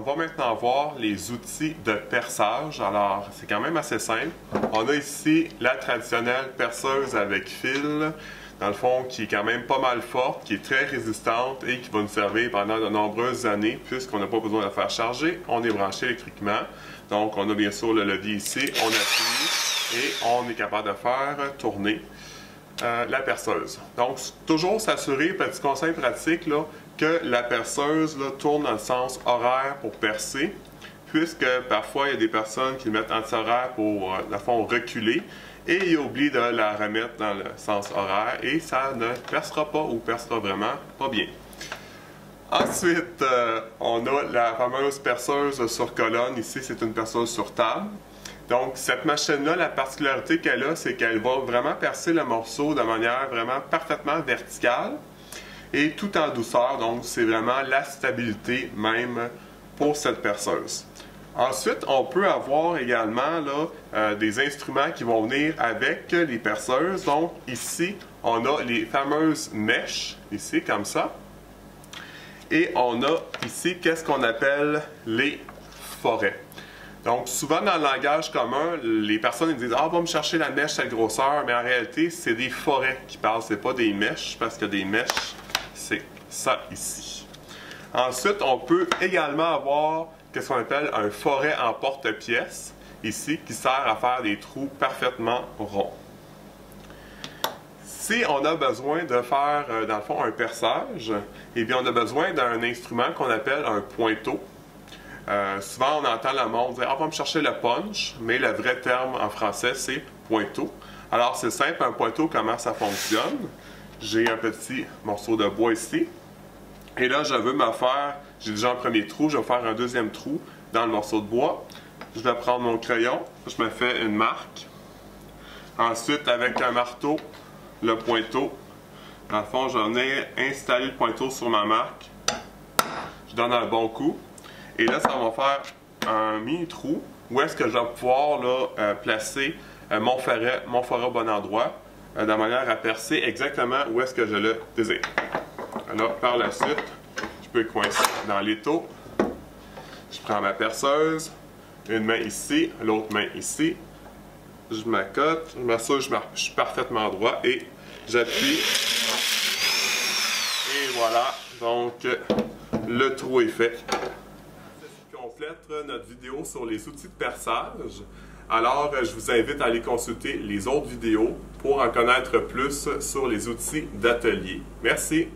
On va maintenant voir les outils de perçage. Alors, c'est quand même assez simple. On a ici la traditionnelle perceuse avec fil, dans le fond, qui est quand même pas mal forte, qui est très résistante et qui va nous servir pendant de nombreuses années, puisqu'on n'a pas besoin de la faire charger. On est branché électriquement. Donc, on a bien sûr le levier ici, on appuie et on est capable de faire tourner la perceuse. Donc, toujours s'assurer, petit conseil pratique, là, que la perceuse là, tourne dans le sens horaire pour percer, puisque parfois il y a des personnes qui le mettent anti-horaire pour, dans le fond, reculer, et ils oublient de la remettre dans le sens horaire, et ça ne percera pas ou percera vraiment pas bien. Ensuite, on a la fameuse perceuse sur colonne. Ici, c'est une perceuse sur table. Donc, cette machine-là, la particularité qu'elle a, c'est qu'elle va vraiment percer le morceau de manière vraiment parfaitement verticale et tout en douceur. Donc, c'est vraiment la stabilité même pour cette perceuse. Ensuite, on peut avoir également là, des instruments qui vont venir avec les perceuses. Donc, ici, on a les fameuses mèches, ici, comme ça. Et on a ici, qu'est-ce qu'on appelle les forets. Donc, souvent dans le langage commun, les personnes disent « Ah, va me chercher la mèche, cette grosseur », mais en réalité, c'est des forets qui parlent, c'est pas des mèches, parce que des mèches, c'est ça ici. Ensuite, on peut également avoir qu'est-ce qu'on appelle un foret en porte-pièce, ici, qui sert à faire des trous parfaitement ronds. Si on a besoin de faire, dans le fond, un perçage, eh bien, on a besoin d'un instrument qu'on appelle un pointeau. Souvent, on entend le monde dire « Ah, va me chercher le punch », mais le vrai terme en français, c'est pointeau. Alors, c'est simple, un pointeau, comment ça fonctionne? J'ai un petit morceau de bois ici. Et là, je veux me faire, j'ai déjà un premier trou, je vais faire un deuxième trou dans le morceau de bois. Je vais prendre mon crayon, je me fais une marque. Ensuite, avec un marteau, le pointeau. Dans le fond, je vais venir installer le pointeau sur ma marque. Je donne un bon coup. Et là, ça va faire un mini-trou où est-ce que je vais pouvoir là, placer mon forêt au bon endroit, de manière à percer exactement où est-ce que je le désire. Alors, par la suite, je peux coincer dans l'étau. Je prends ma perceuse, une main ici, l'autre main ici. Je m'accote, je m'assure que je suis parfaitement droit et j'appuie. Et voilà, donc le trou est fait. C'est ce qui complète notre vidéo sur les outils de perçage. Alors, je vous invite à aller consulter les autres vidéos pour en connaître plus sur les outils d'atelier. Merci!